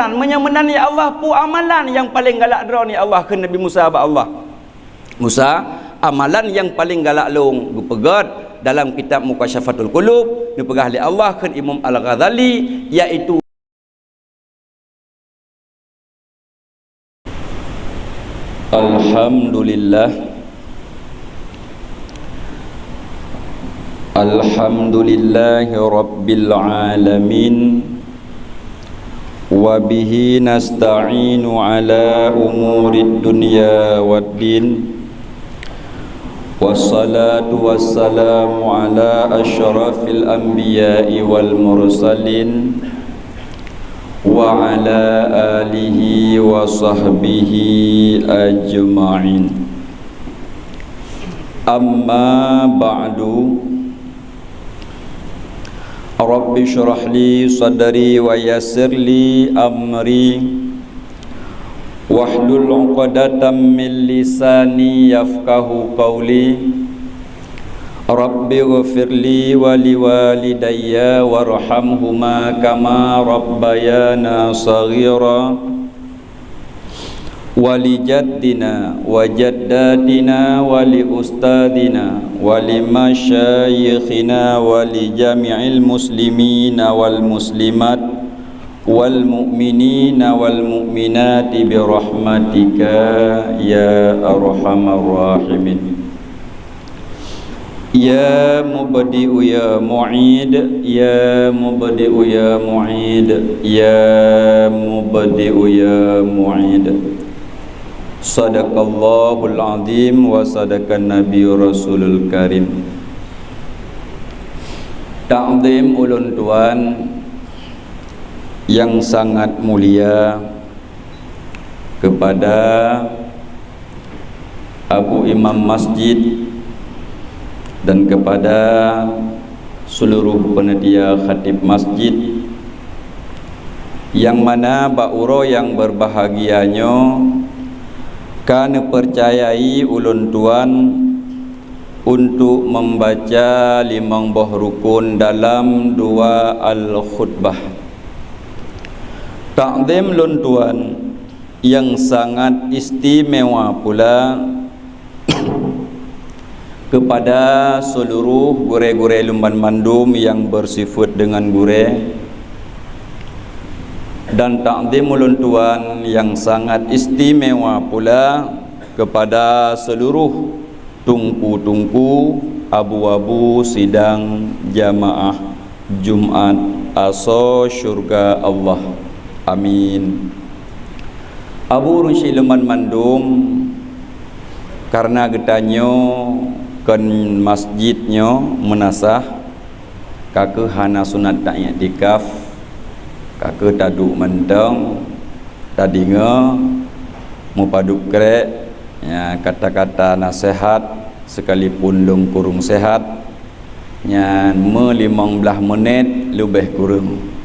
amalan menyemenan ya Allah pu amalan yang paling galak dra ni Allah ke Nabi Musa ba Allah. Musa amalan yang paling galak long pegat dalam kitab Mukasyafatul Qulub dipegah oleh Allah ke Imam Al-Ghazali, iaitu Alhamdulillahi Rabbil Alamin wa bihi nasta'inu ala umurid dunya waddin wassalatu wassalamu ala asyrafil anbiya'i wal mursalin wa ala alihi wa sahbihi ajma'in. Amma ba'du, Rabbi syrah li sadri wa yassir li amri wahlul 'uqdatam min lisani yafqahu qawli. Rabbi ghfirli wa liwalidayya warhamhuma kama rabbayana saghira wa li jaddina wa jaddatina wa li ustadina wa li masyayikhina wa li jami'il muslimina wal muslimat wal mu'minina wal mu'minati bi rahmatika ya arhamar rahimin. Ya mubdi'u ya mu'id, ya mubdi'u ya mu'id, ya mubdi'u ya mu'id. Sadaqallahul azim wa sadaqan nabiyur rasulul karim. Ta'zim ulun tuan yang sangat mulia kepada Abu Imam Masjid dan kepada seluruh panitia khatib masjid, yang mana ba'uro yang berbahagianya kana percayai ulun tuan untuk membaca 5 buah rukun dalam 2 al-khutbah. Ta'zim ulun tuan yang sangat istimewa pula kepada seluruh gure-gure Lumban Mandum yang bersifat dengan gure, dan ta'zim ulun tuan yang sangat istimewa pula kepada seluruh tungku-tungku abu-abu sidang jamaah Jumat Asa Syurga Allah. Amin. Abu Runsyi Lumban Mandum karena getanyo kan masjidnya menasah kakek hana sunat tak i'tikaf, kakek taduk menteng tadinga mu paduk krek ya, kata-kata nasihat sekalipun lung kurung sehat nya 15 menit lebih kurang.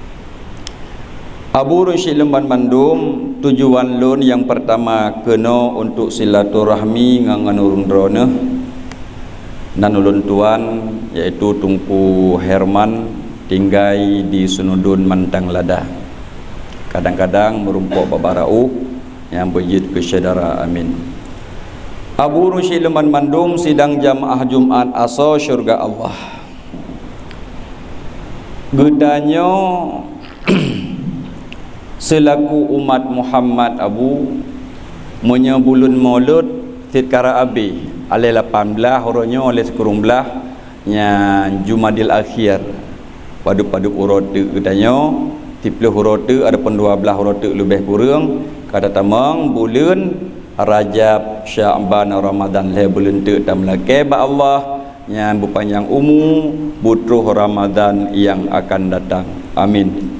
Abu Runsyi Lumban Mandum tujuan lun yang pertama kena untuk silaturahmi ngan urung drone dan ulun tuan yaitu Tungku Herman tinggai di Sunudun Mantang Lada, kadang-kadang merumpuk babarau yang berjid ke syedara. Amin. Abu Runsyi Lumban Mandum sidang jamaah Jumat Asa Syurga Allah. Gedanyo selaku umat Muhammad Abu menyebulun maulud titkara abi alai 18 orangnya oleh sekurang belah nya Jumadil Akhir padu-padu urote katanya 30 urote ada pun 12 urote lebih kurang kata tamang bulan Rajab Sya'ban Ramadan le bulan tu tam lake ba Allah nya berpanjang umur butuh Ramadan yang akan datang. Amin.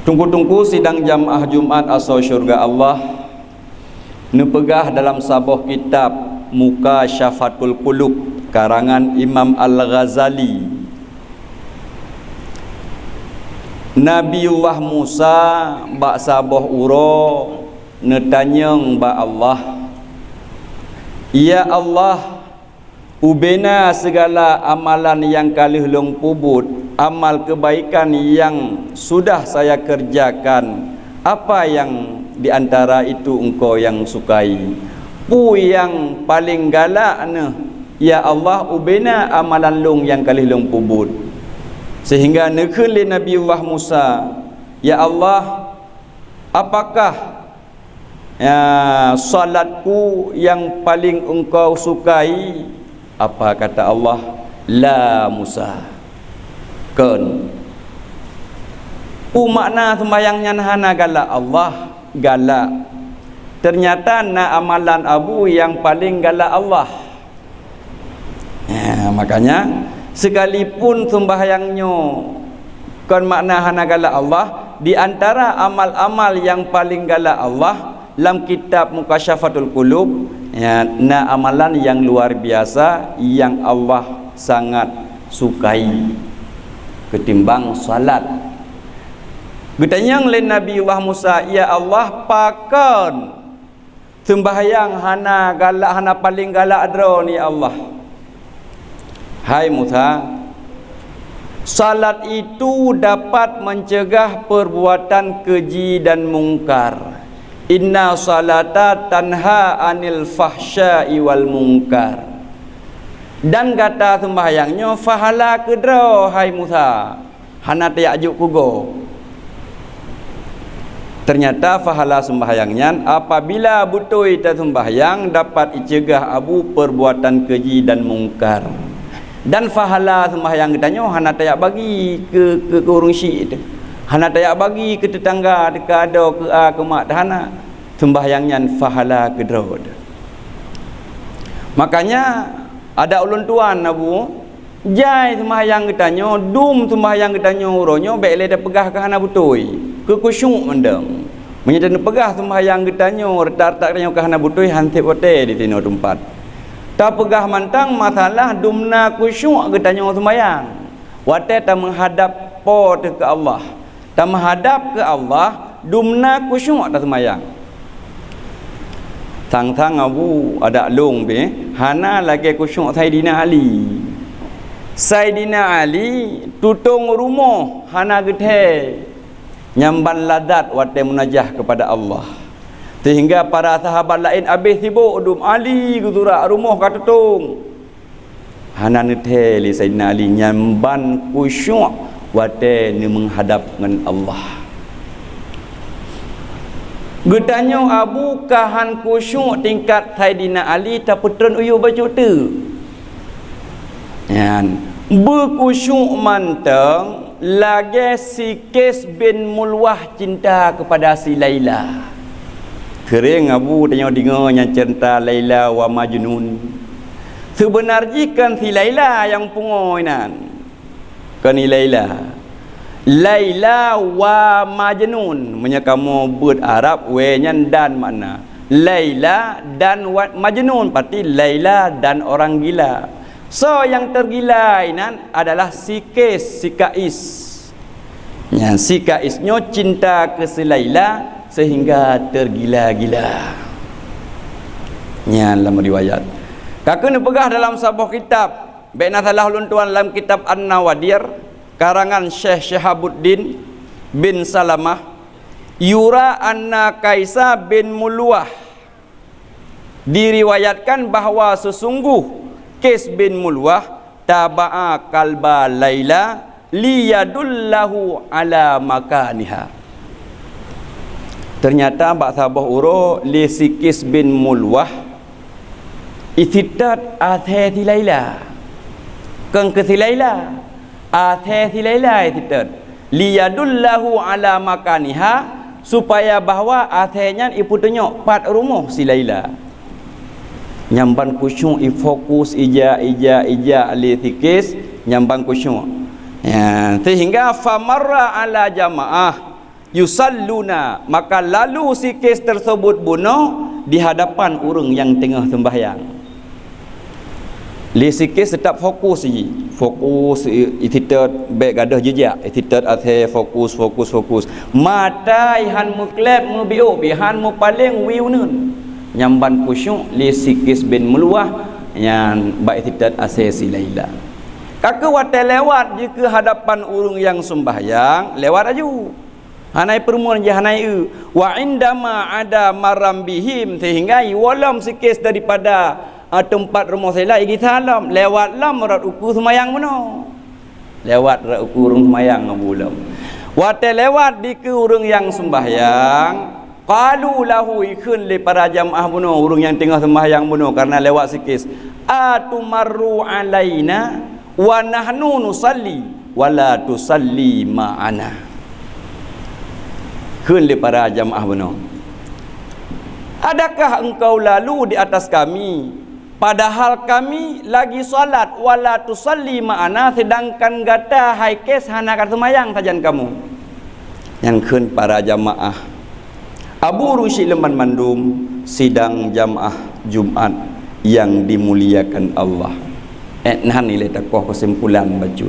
Tunggu-tunggu sidang jamaah Jumat Asa Syurga Allah nepegah dalam sabuh kitab Mukasyafatul Qulub karangan Imam Al-Ghazali. Nabiullah Musa bak sabuh uro netanyang ba Allah, ya Allah, ubena segala amalan yang kalih long pubut amal kebaikan yang sudah saya kerjakan, apa yang di antara itu engkau yang sukai? Pu yang paling galaknya, ya Allah, ubena amalan long yang kalih long pubut. Sehingga nekeli Nabiullah Musa, ya Allah, apakah salatku yang paling engkau sukai? Apa kata Allah? La Musa. Kan makna sembahyangnya hana galak Allah, galak. Ternyata na amalan abu yang paling galak Allah. Makanya sekalipun sembahyangnya kan makna hana galak Allah, di antara amal-amal yang paling galak Allah dalam kitab Mukasyafatul Qulub, na amalan yang luar biasa yang Allah sangat sukai ketimbang salat. Getanyang lain Nabiullah Musa, ya Allah, pakan sembahyang hana galak, hana paling galak adro ni Allah. Hai Musa, salat itu dapat mencegah perbuatan keji dan mungkar. Inna salata tanha anil fahsya'i wal mungkar. Dan kata sembahyangnya fahala kedra, hai Musa, hana tayajuk kugo. Ternyata fahala sembahyangnya apabila butoi ta sembahyang dapat dicegah abu perbuatan keji dan mungkar. Dan fahala sembahyang katanya hana tayak bagi ke orang syik, hana tayak bagi ke tetangga, ke ada ke mak hana. Sembahyangnya fahala kedra. Makanya ada ulun tuan abu jai sembahyang katanya, dum sembahyang katanya uronyo baik le dah pegah ke hana butoi. Ke kusyuk mendang menyedana pegah sembahyang katanya retak-retak katanya ke hana butoi hantip hotel di tino tempat. Tak pegah mantang masalah dumna kusyuk katanya sembahyang. Wate tak menghadap po ke Allah. Tak menghadap ke Allah, dumna kusyuk tak sembahyang. Tang-tang abu ada long be hana lagi kusyuk Saidina Ali. Saidina Ali tutung rumah hana gethe nyamban ladat wate munajah kepada Allah. Sehingga para sahabat lain habis sibuk dum Ali gutura rumah katutung. Hana nethe li Saidina Ali nyamban kusyuk wate ni menghadap dengan Allah. Getanya abu kahan kusyuk tingkat Saidina Ali tak putran uyu baju tu. Yan berkusyuk manteng lagi si Qais bin Mulwah cinta kepada si Laila. Kering abu tanya dengar yang cerita Laila wa Majnun. Sebenarnya kan si Laila yang pungoi nan. Kan ni Laila. Laila wa Majnun. Punya kamu buat Arab we nyan dan mana? Laila dan Majnun, berarti Laila dan orang gila. So yang tergila inan adalah si Qais, si Kais. Ya, si Kaisnya cinta ke si Laila sehingga tergila-gila. Ya, dalam riwayat. Kakak ni pegah dalam sebuah kitab, baikna salah ulun tuan dalam kitab An-Nawadir karangan Syekh Syahabuddin bin Salamah, yura anna Kaisa bin Mulwah, diriwayatkan bahawa sesungguh Qais bin Mulwah taba'a kalba Laila liyadullahu ala makaniha. Ternyata bak sabah uro li si Qais bin Mulwah ititat athe ti Laila. Keng ke si Laila athe ti Laila ititat liyadullahu ala makaniha, supaya bahawa athenya ipu tengok pat rumah si Laila. Nyamban kusyuk fokus ija li si Qais nyamban kusyuk. Ya, sehingga famarra ala jamaah yusalluna, maka lalu si Qais tersebut bunuh di hadapan orang yang tengah sembahyang. Li si Qais tetap fokus ititat baik gadah jejak ititat athe fokus mata ihan muklep mubiu bihan mu paling wiunun nyamban kusyuk li si Qais bin Mulwah yang baik ititat ase si Laila. Kakak watai lewat jika hadapan urung yang sembahyang, lewat aju. Hanai permuan je hanai wa indama ada maram bihim, sehingga walam sikis daripada tempat rumah saya kita alam lewat lam rat ukur semayang mana. Lewat rat ukur urung semayang abulam. Watai lewat di ke urung yang sembahyang, qalu lahu ikun li para jamaah buno urung yang tengah sembahyang buno karena lewat sikis. Atumarru alaina wa nahnu nusalli wala tusalli ma'ana. Kun li para jamaah benar, adakah engkau lalu di atas kami padahal kami lagi solat wala tusalli ma'ana, sedangkan gata haikes hanakan semayang sajan kamu. Yang kun para jamaah Abu Rusyid Leman Mandum sidang jamaah Jumat yang dimuliakan Allah. Nah nilai takoh kesimpulan baju.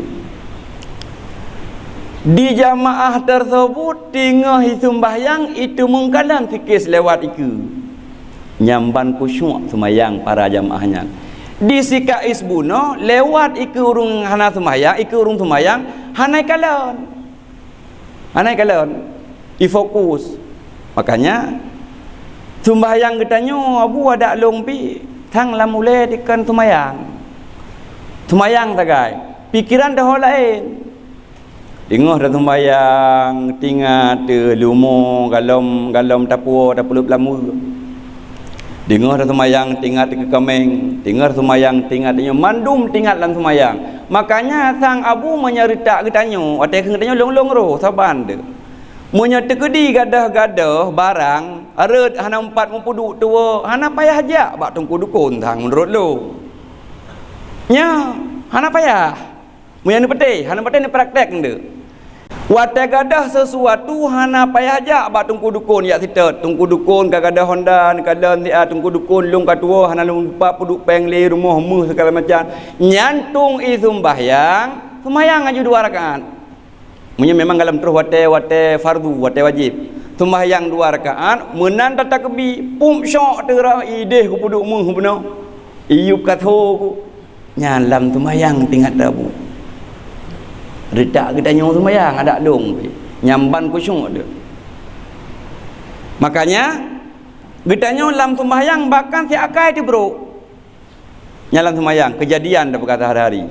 Di jamaah tersebut tinggal sembahyang itu mengkalan fikir lewat itu. Nyamban kusyuk sembahyang para jamaahnya. Di sika isbuno lewat iku urung hana sembahyang, iku urung sembahyang hanai kalon. Hanai kalon. Difokus. Makanya sembahyang katanya abu ada lompi tang lamule dikan sembahyang. Sembahyang tagai pikiran dah lain. Dengar dah sembahyang tingat lumo galom tapu lamu. Dengar dah sembahyang tingat ke kameng, dengar sembahyang tingatnya mandum tingat dalam sembahyang. Makanya sang abu menyerita katanya, ada katanya long roh saban de. Munya tekedi gadah-gadah barang, ared hana 40 tua, hana payah aja bak tungku dukun tang menurut lo. Nya, hana payah. Muyan ni hana praktek nde. Watai gadah sesuatu hana payah aja bak tungku dukun ya sitet. Tungku dukun gadah Honda, kadang dia tungku dukun lung katua hana lung 40 pengli rumah mu segala macam. Nyantung sembahyang, sembahyang aja 2 rakaat. Munya memang dalam terus watai fardu, watai wajib. Sembahyang 2 rakaat, menan takbir, pum syok terah ideh ku puduk mu benar. Iyup katho ku. Nyalam sembahyang tingkat dabu. Redak kita nyong sembahyang ada dong. Nyamban kusyuk dia. Makanya kita nyong lam sembahyang bahkan si akai tu bro. Nyalam sembahyang kejadian dah berkata hari-hari.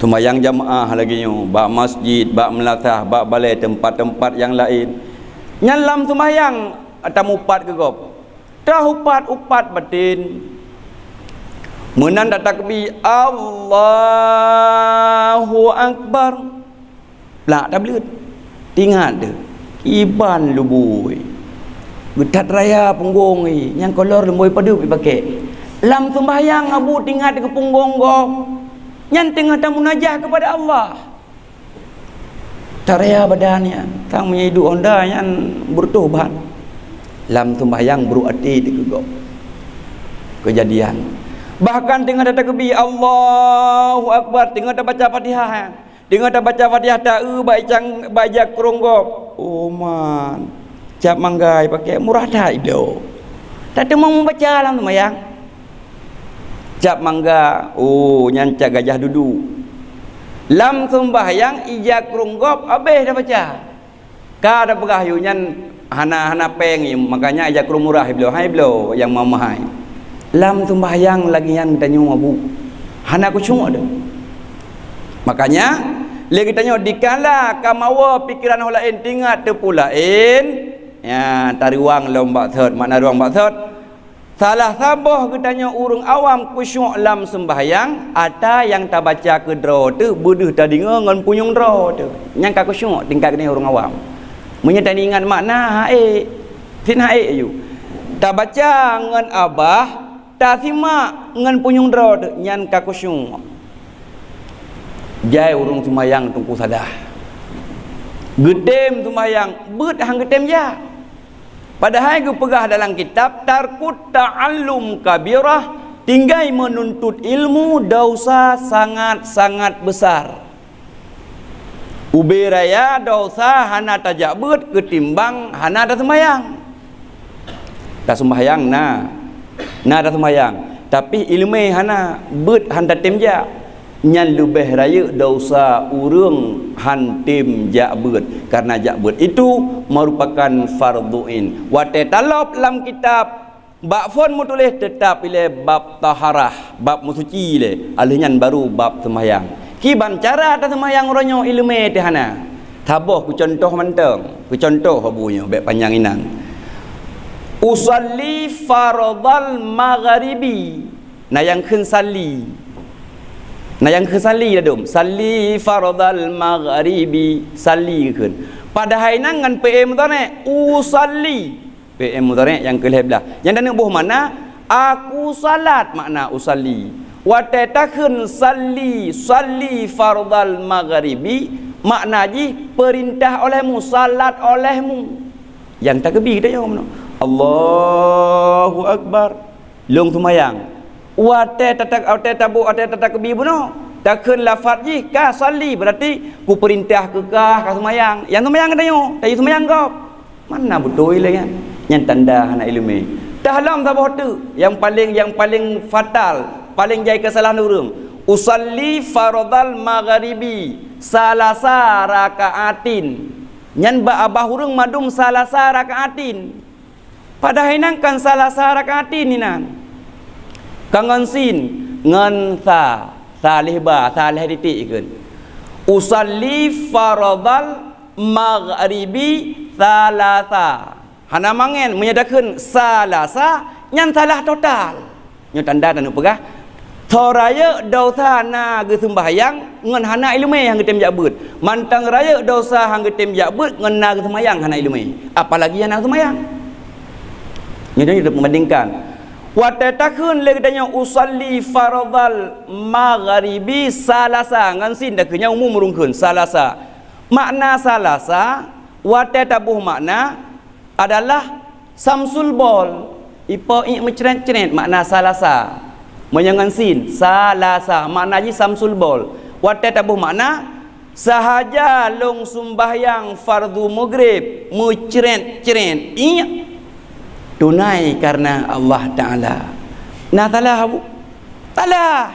Sembahyang jamaah lagi nyong, bak masjid, bak melatah, bak balai tempat-tempat yang lain. Nyalam sembahyang atam upat ke gop. Dah upat batin. Menanda takbir Allahu Akbar. Lah tak belut. Tingat dia. Iban lubui. Getat raya punggung ni. Yang kolor lembui padu pakai. Lam sembahyang abu tingat ke punggung gom. Yang tengah tak munajah kepada Allah. Taraya badannya. Tang punya hidup onda yang bertobat. Lam sembahyang berarti ke gom. Kejadian. Bahkan tengah dah takbir Allahu Akbar, tengah dah baca Fatihah. Tengah dah baca Fatihah tak baca keronggop. Oh man. Cap manggai pakai murah dah itu. Tak ada mau membaca dalam sembahyang. Cap mangga, oh nyancak gajah duduk. Lam sembahyang ijak keronggop habis dah baca. Ka ada pegah nyan hana peng makanya ijak kerong murah hai blo yang mamahai. Lam sembahyang lagi yang tanya abu hana kusyuk ada. Makanya lagi tanya dikala kamawa pikiran orang lain tingat terpulain ya tariwang lomba third makna ruang bak third salah sabah katanya urang awam kusyuk lam sembahyang ada yang tak baca ke draw tu beduh tadi ngan punyung draw tu yang ka kusyuk tingkat ni urang awam munya tadi ingat makna hae sin hae you tak baca ngan abah tak simak ngan punyung draw nyan ka kusyuk jai urung sembahyang tungku sadah gedem sembahyang beut hang gedem ja padahal gue pegah dalam kitab tarkut ta'allum kabirah tinggai menuntut ilmu dosa sangat-sangat besar ubiraya dosa hana tajak beut ketimbang hana ada sembahyang tak sembahyang nah dah sembahyang tapi ilmu hana beut handa temja nyan lebih raya dosa urang hantim jakbut, karena jakbut itu merupakan farduin. Wate talab dalam kitab bab fon mu tulis tetap ile bab taharah, bab musuci le, alihnya baru bab sembahyang. Kiban cara atas sembahyang ronyo ilmu tehana. Taboh ku contoh manteng, ku contoh habunya baik panjang inang. Usalli faradal maghribi. Nah yang keun sali. Nah yang keun sali dah dom. Salli faradal maghribi, sali keun. Padahal nang ngan PM tu ne usalli. PM tu ne yang kelih belah. Yang dan buh mana? Aku salat makna usalli. Wa tatakun salli faradal maghribi. Makna ji perintah olehmu, salat olehmu. Yang takbir dah yo mana? Allahu akbar. Long tumayang. Wa takbir buno. Takun lafaz ji ka salli berarti ku perintah ke ka tumayang. Yang tumayang dah yo, tadi tumayang kau. Mana betul le kan? Yang tanda anak ilmu. Dalam tabah tu yang paling fatal, paling jai kesalahan urang. Usalli faradal maghribi salasa rakaatin. Nyan ba abah urang madum salasa rakaatin. Padahal nang kan salasa rakaatin ni nan. Kangan sin ngan salih ba salih titik keun. Usalli faradal maghribi salasa. Hana mangen menyatakan salasa nyan salah total. Nyo tanda dan pegah. Thoraya dosa na ge sembahyang ngan hana ilmu yang getem jakbut. Mantang raya dosa hang getem jakbut ngan na ge sembahyang hana ilmu. Apalagi yang na sembahyang. Nyo dia membandingkan. Wa tatakun le gedanya usalli faradal maghribi salasa ngan sin dah kenya umum merungkeun salasa. Makna salasa wa tatabuh makna adalah samsul bol. Ipo ik mencret-cret makna salasa. Menyangan sin salasa makna ji samsul bol. Wate tabuh makna sahaja long sembahyang fardu maghrib mucret-cret iya tunai karena Allah Taala. Nah talah bu talah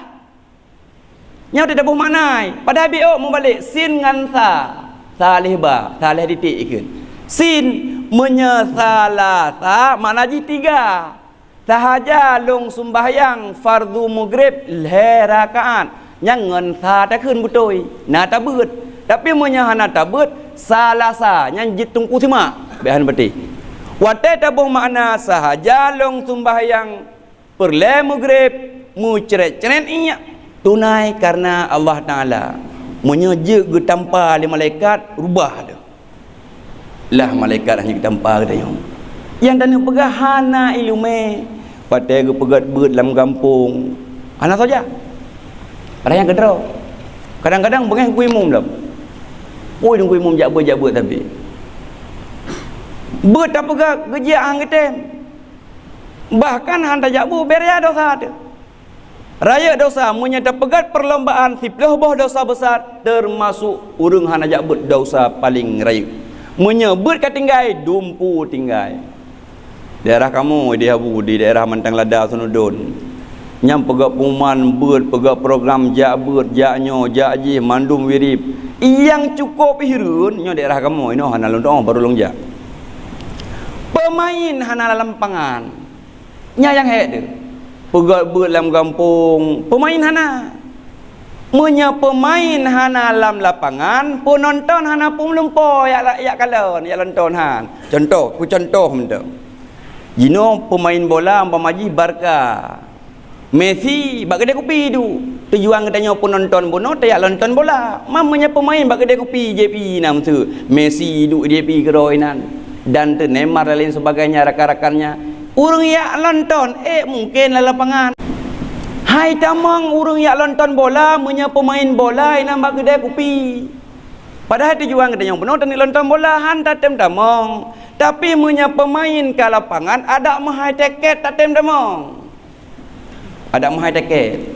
nyau tabuh makna pada bio mau balik sin ngan salih ba salih titik ikeun sin menyesalasa makna ji tiga. Sahaja long sembahyang fardu maghrib le rakaat yang ngan sa ta keun butoi na ta beut tapi munya hana ta beut salasa yang jitung kutima behan berarti wate tabuh makna sahaja long sembahyang perle maghrib mucret-cret inya tunai karena Allah Taala munya je ge tanpa le malaikat rubah dah lah malaikat hanya tanpa dah yang dan pegah hana ilmu patai ke pegat beut dalam kampung anak saja ada yang kedera kadang-kadang pengen kuih mum dah oi dong kuih mum jakbut tapi beut tak pegat kerja hang getem bahkan hanta jakbut beria dosa tu raya dosa munya tak pegat perlombaan siplah boh dosa besar termasuk urang hana jakbut dosa paling raya munya beut katinggai dumpu tinggai. Daerah kamu di Habu di daerah Mantang Lada Sunudun nyam pegak puman beut pegak program jak beut jaknyo jakji mandum wirip yang cukup hirun nyo daerah kamu ino hana londong baru longjak pemain hana lampangan nya yang hek tu pegak beut dalam kampung pemain hana munya pemain hana dalam lapangan penonton hana pun lempo yak kalon yak lonton han contoh ku contoh mentang Jino pemain bola umpamaji Barca Messi bak kedai kopi tu tujuan katanya penonton bono tak nonton bola mamanya pemain bak kedai kopi JP nam tu Messi duk JP keroinan dan tu Neymar dan lain sebagainya rakan-rakannya urang yak nonton mungkin lah lapangan hai tamang urang yak nonton bola munya pemain bola ina bak kedai kopi padahal tujuan katanya penonton nonton bola han tatem tamang tapi punya pemain ke lapangan ada mahal tiket tak tem demong. Ada mahal tiket.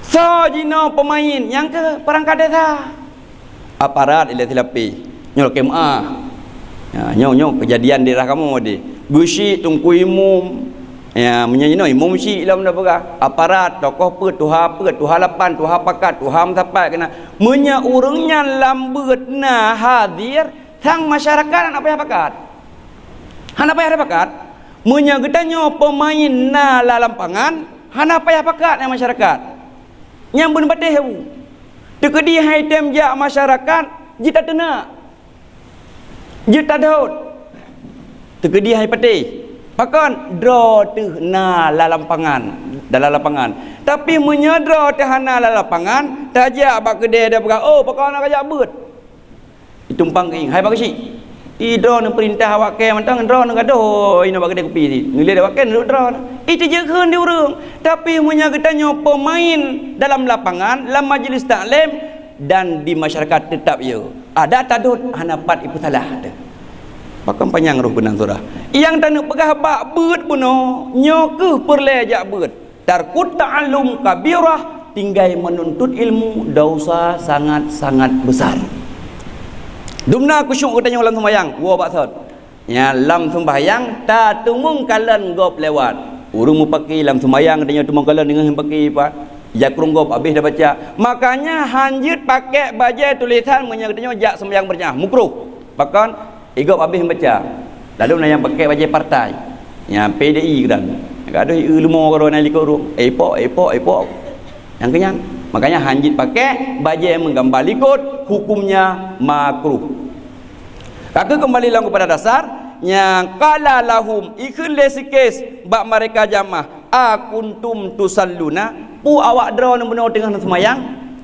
So jino pemain yang ke perangkat desa. Aparat ila tilapi. Nyol kemah. Ya, nyok kejadian daerah kamu di. Gusi tungku imum. ya menyanyi mumsi lam dah berah aparat tokoh tuha lapan tuha pakat tuha mtapat kena menya urangnya lambeut na hadir tang masyarakat apa yang pakat hana payah pakat menya gedanyo pemain na lalampangan hana payah pakat na masyarakat nyambun badeh bu tekedi hai tem ja masyarakat jita tena jita daud tekedi hai patih pakan draw tu na dalam lapangan tapi menyadra tahana lapangan tajak bak kedai dia berkata oh pakan nak ajak beut ditumpang ing hai bagi si drawនឹងperintah awak ke mentang drawនឹងgaduh ina bak kedai kopi si nilai dia wakan draw itu je keun dia urang tapi menyagetanya pemain dalam lapangan dalam majlis taklim dan di masyarakat tetap ya ada tadut hanapat ibu salah ada pakan panjang roh benang surah yang tak nak pegah bak beut puno nyokuh perlejak beut tarkut ta'allum kabirah tinggal menuntut ilmu dosa sangat-sangat besar dumna kusyuk katanya ulang sembahyang wa baksud ya lam sembahyang ta tumung kalan gop lewat urung mupaki lam sembahyang katanya tumung kalan dengan paki pak ya kurung gop habis dah baca makanya hanjut pakai baju tulisan katanya jak sembahyang berjamaah mukruh pakan igop habis baca lalu nak yang pakai baju partai yang PDI kan gaduh ilmu kalau nak ikut urung epok yang kenyang makanya hanjit pakai baju yang menggambar ikut hukumnya makruh kata kembali lang kepada dasar yang qala lahum ikun lesikes bak mereka jamaah akuntum tusalluna pu awak draw nan benar tengah sembahyang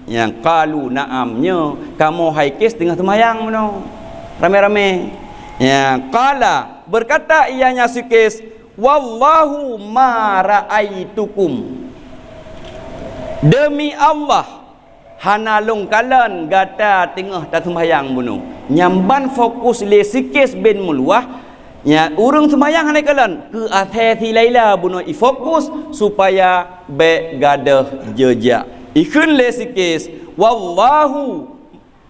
yang qalu na'amnya kamu haikes tengah sembahyang benar rame-rame ya qala berkata ianya sikis wallahu ma ra'aitukum demi Allah hanalung kalan gata tengah tak sembahyang bunuh nyamban fokus le sikis ben muluah nya urang sembahyang hanai kalan ke athati laila bunuh i fokus supaya be gadah jejak ikun le sikis wallahu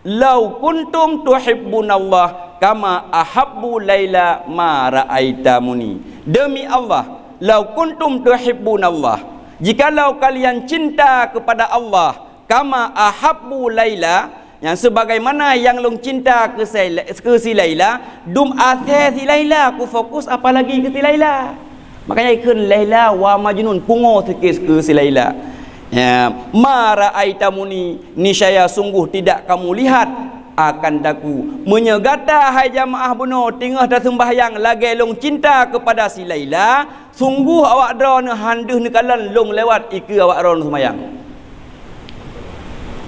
law kuntum tuhibbunallah kama ahabbu laila ma ra'aitamuni demi Allah law kuntum tuhibbunallah jikalau kalian cinta kepada Allah kama ahabbu laila yang sebagaimana yang long cinta ke si Laila dum athe si Laila ku fokus apalagi ke si Laila makanya ikun Laila wa majnun pungo sikis ke si Laila ya ma ra'aitamuni niscaya sungguh tidak kamu lihat akan daku menyegata hai jamaah buno tengah dah sembahyang lagi long cinta kepada si Laila sungguh awak drone handuh ni kalan long lewat iki awak drone sembahyang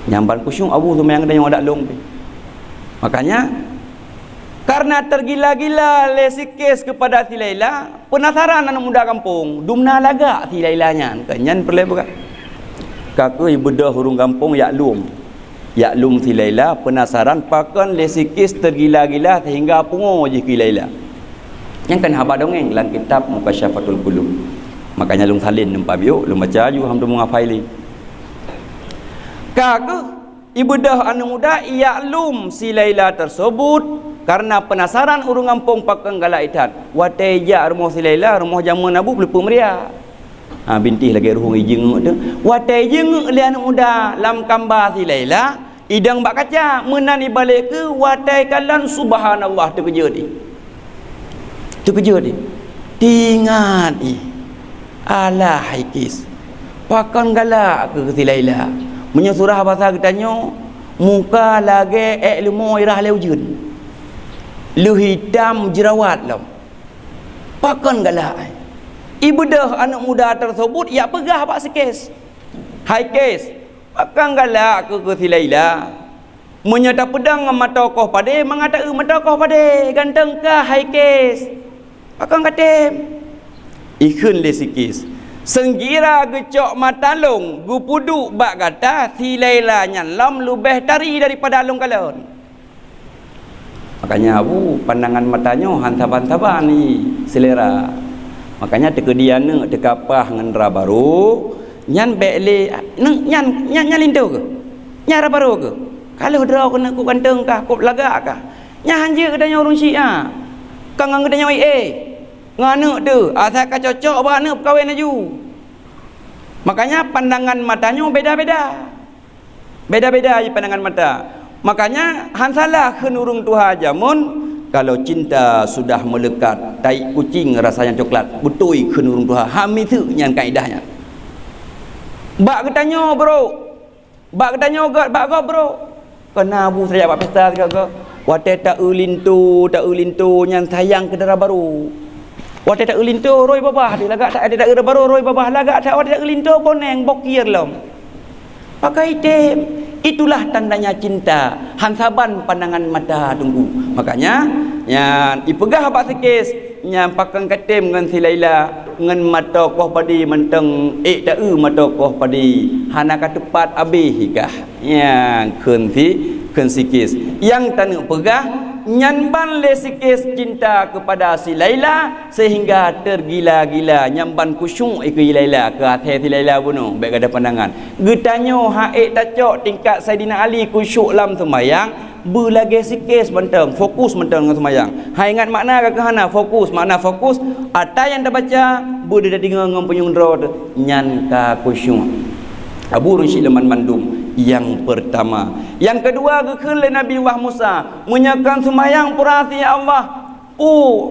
nyamban kusyung abu sembahyang dan yang ada long makanya karena tergila-gila lesikes kepada si Laila penasaran anak muda kampung dumna lagak si Lailanya kanyan perle bukan kakui bedah hurung kampung yaklum si Laila penasaran pakan lesikis tergila-gila sehingga pungo je ki Laila yang kan haba dongeng dalam kitab Mukasyafatul Qulub makanya lung salin nempa biuk lung baca ju hamdu mengafaili kaku ibedah anu muda yaklum si Laila tersebut karena penasaran urung kampung pakan galak itat wateja rumah si Laila rumah jaman abu belupa meriah binti lagi ruhung ijeng tu watai jeng le anak muda lam kamba si Laila idang bak kaca menani balik ke watai kalan subhanallah tu kerja dia tingat alah haikis pakan galak ke si Laila punya surah bahasa kitanya muka lagi ilmu irah leujun lu hitam jerawat lam pakan galak ibadah anak muda tersebut ia pegah pak sekes hai kes akan galak ke si Laila menyata pedang mata tokoh pade mengata mata tokoh pade ganteng kah hai kes akan katem ikun le sikis senggira gecok mata long gupudu bak kata si Laila nyalam lebih tari daripada long kalon makanya abu pandangan matanya hantaban-taban ni selera makanya tekediana tekapah ngan baru nyan bele nyan lintu ke nyara baru ke kalau draw kena ku ganteng kah ku lagak kah nya hanje kedanya urung syiah kang ngadanya Ngana tu, asal ka cocok berana berkahwin laju. Makanya pandangan matanya beda-beda. Beda-beda je pandangan mata. Makanya hansalah ke nurung Tuhan jamun kalau cinta sudah melekat, tai kucing rasanya coklat, butui ke nurung Tuhan. Hami tu yang kaedahnya. Bak ketanya bro. Bak ketanya bak bro. Kena abu saya buat pesta ke? Wate tak ulintu yang sayang ke darah baru. Wate tak ulintu roi babah dia lagak tak ada tak darah baru roi babah lagak tak wate tak ulintu boneng bokir lom. Pakai tem. Itulah tandanya cinta. Hansaban pandangan mata tunggu. Makanya yang ipegah abak sekis yang pakang katem dengan si Laila ngan mata koh padi menteng tak mata koh padi hana ka tepat abih hikah yang keun sikis yang tanuk pegah nyamban le sikis cinta kepada si Laila sehingga tergila-gila nyamban kusyuk ikut Laila ke atas si Laila bunuh baik ada pandangan getanyo haik tacok tingkat Saidina Ali kusyuk lam sembahyang berlagi sikis mentang fokus mentang dengan sembahyang hai ingat makna ke hana fokus makna fokus ada yang dah baca boleh dah dengar dengan penyung drod nyan ka kusyuk Abu Rusyid Leman Mandum yang pertama. Yang kedua kekele Nabi Musa menyakan sembahyang purati ya Allah.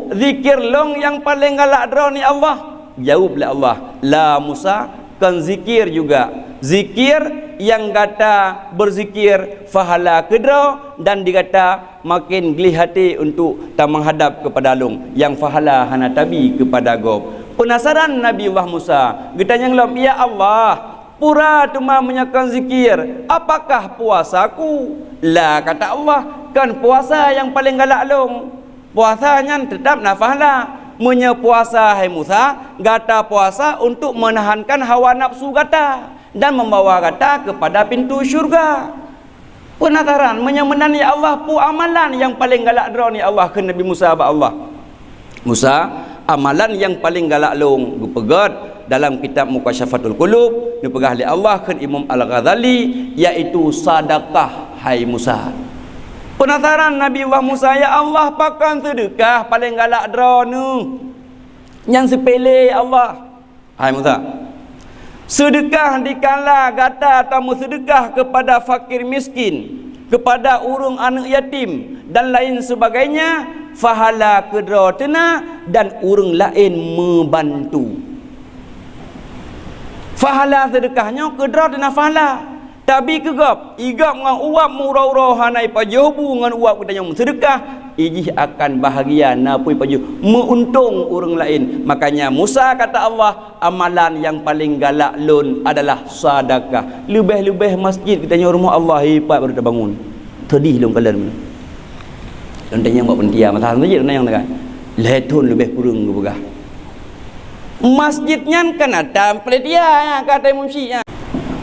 Zikir long yang paling galak drone ya Allah. Jawablah Allah, la Musa kan zikir juga. Zikir yang kata berzikir fahala kedra dan dikata makin geli hati untuk tak menghadap kepada long yang fahala hana tabi kepada gob. Penasaran Nabi Musa, getanya ngelom ya Allah. Pura cuma menyakan zikir. Apakah puasaku? Lah kata Allah, kan puasa yang paling galak long. Puasanya tetap nafahlah. Punya puasa hai Musa, gata puasa untuk menahankan hawa nafsu gata dan membawa gata kepada pintu syurga. Penasaran menyemenan ya Allah pu amalan yang paling galak drone ya Allah ke Nabi Musa ba Allah. Musa, amalan yang paling galak long gupegat dalam kitab Mukasyafatul Qulub dipegah oleh Allah ke Imam Al-Ghazali iaitu sedekah hai Musa. Penasaran Nabi Musa ya Allah pakan sedekah paling galak drone yang sepele ya Allah. Hai Musa, sedekah dikala gata tamu sedekah kepada fakir miskin, kepada urung anak yatim dan lain sebagainya, fahala kedra tena dan urung lain membantu. Fahala sedekahnya kedra tena fahala. Tapi kegap igap ngan uap murau-urau hanai pajobu ngan uap katanya sedekah ijih akan bahagia napui pajuh meuntung orang lain. Makanya Musa kata Allah, amalan yang paling galak lun adalah sedekah. Lebih-lebih masjid katanya rumah Allah hebat baru dah bangun. Sedih lun kalian. Dan tanya buat pentia masalah tu je yang tak. Letun lebih kurang ke pegah. Masjidnya kan ada peletia ya kata Imam Syiah.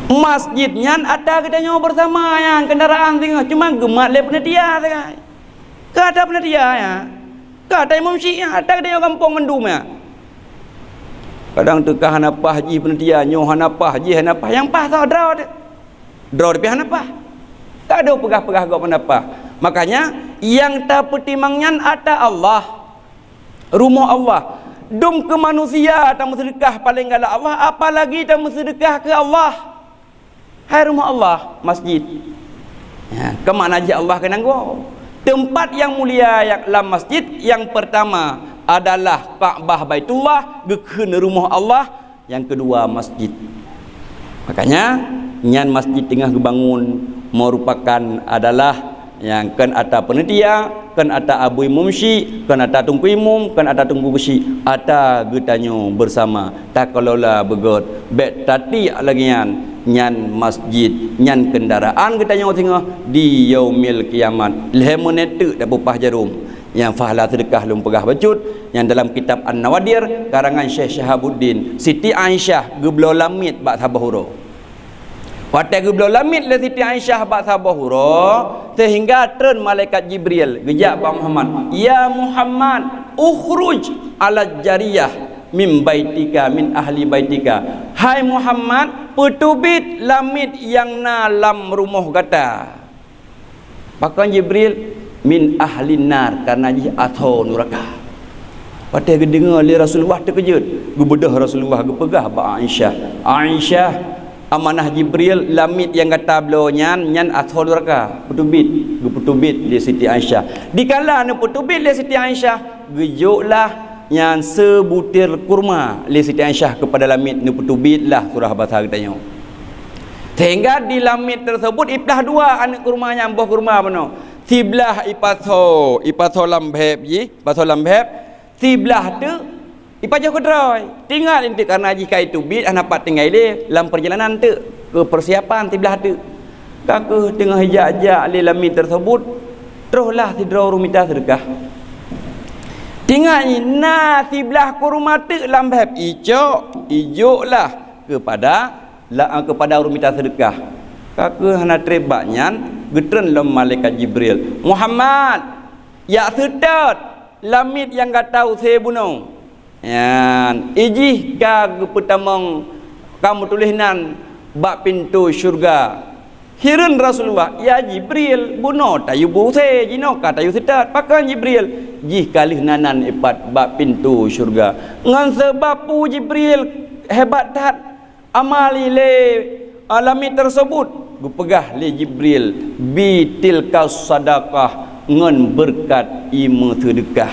Masjidnya ada katanya bersama ya kendaraan tengah cuma gemat le peletia tak. Kata peletia ya. Kata Imam Syiah ada katanya kampung mendum ya. Kadang tekah hanapah haji peletia nyoh hanapah haji hanapah yang pas tau draw dia. Draw dia hanapah. Tak ada pegah-pegah kau hanapah. Makanya yang tak pertimbangan ada Allah. Rumah Allah. Dum ke manusia tak sedekah paling galak Allah, apalagi tak sedekah ke Allah. Hai rumah Allah, masjid. Ya, ke mana aja Allah kena go. Tempat yang mulia yang dalam masjid yang pertama adalah Ka'bah Baitullah, gekeun rumah Allah. Yang kedua masjid. Makanya nyan masjid tengah dibangun merupakan adalah yang kan ada penitia, kan ada abu mumsi, kan ada tungku imum, kan ada tungku besi, ada getanyo bersama. Tak kalaulah begot, bet tati lagi nyan masjid, nyan kendaraan getanyo tengah di yaumil kiamat. Lehemonetu dak pupah jarum. Yang fahala sedekah lum pegah bacut yang dalam kitab An-Nawadir karangan Syekh Syahabuddin, Siti Aisyah geblo lamit bak sabahuro. Waktu geblo lamit le Siti Aisyah bak sabahuro sehingga turun malaikat Jibril gejak Pak Muhammad, ya Muhammad ukhruj ala jariyah min baitika min ahli baitika. Hai Muhammad, petubit lamit yang nalam rumah kata. Pakan Jibril min ahli nar karena ji atau neraka. Patah ke dengar oleh Rasulullah terkejut. Gebedah Rasulullah gepegah ba Aisyah. Aisyah amanah Jibril lamit yang kata beliau nyan athol raka putubit geputubit di Siti Aisyah. Dikala anu putubit di Siti Aisyah gejuklah yang sebutir kurma li Siti Aisyah kepada lamit nu putubit lah surah bahasa katanya. Sehingga di lamit tersebut iplah dua anak kurma yang buah kurma mano. Tiblah ipatho lambheb ji, patho lambheb tiblah tu ipaja kodroi. Tinggal inti karena jika itu bit anapat tinggal dia dalam perjalanan tu ke persiapan tiblah tu. Kaku tengah hijak-hijak li lamit tersebut teruslah tidro rumita sedekah. Tinggal ina tiblah kurma tu lambheb ijoklah kepada rumita sedekah. Kaku hana trebaknya getren lam malaikat Jibril. Muhammad ya sedot lamit yang gak tahu saya bunuh. Yan ijih ka pertamang kamu tulisnan bak pintu syurga. Hiren Rasulullah, ya Jibril bunuh tayu buse jino ka tayu sedot. Pakan Jibril jih kalih nanan ipat bak pintu syurga. Ngan sebab pu Jibril hebat tat amali le lamit tersebut. Gupegah le Jibril bitil kas sadaqah ngan berkat ima sedekah.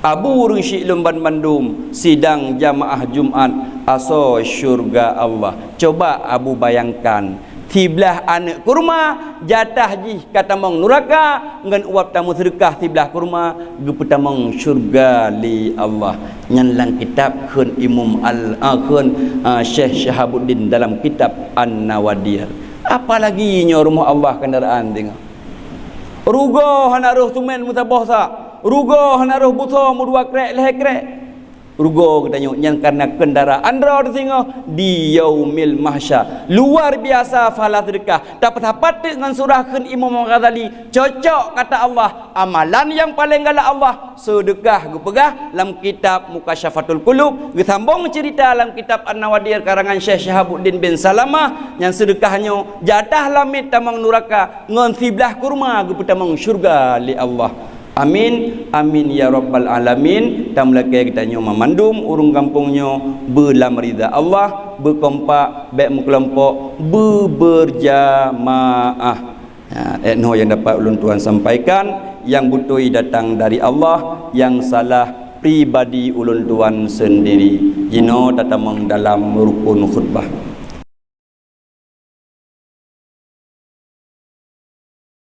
Abu Rusyid Lumban Bandung sidang jamaah Jumat aso syurga Allah. Coba Abu bayangkan tiblah anak kurma jatah jih kata mong nuraka ngan uap tamu sedekah tiblah kurma gepetamong syurga li Allah. Nyanlang kitab khun Imam al-Akhun Syekh Syahabuddin dalam kitab An-Nawadir. Apalagi nyo rumah Allah kendaraan tengok. Rugo hanaruh tumen mutabah sak. Rugo hanaruh buto mudua krek leh krek. Rugo katanya yang karena kendaraan andra singo di yaumil mahsyar. Luar biasa falah sedekah. Dapat dengan surah kan Imam Ghazali cocok kata Allah. Amalan yang paling galak Allah sedekah gepegah dalam kitab Mukasyafatul Qulub. Gesambung cerita dalam kitab An-Nawadir karangan Syekh Syahabuddin bin Salamah yang sedekahnya jatah lamit tamang nuraka ngon siblah kurma gepetamang syurga li Allah. Amin amin ya rabbal alamin. Tamlakai kita nyo memandum urung kampungnya belam ridha Allah berkompak baik kelompok berjamaah. Etno yang dapat ulun Tuhan sampaikan yang butoi datang dari Allah, yang salah pribadi ulun Tuhan sendiri. Jino tatamang dalam rukun khutbah.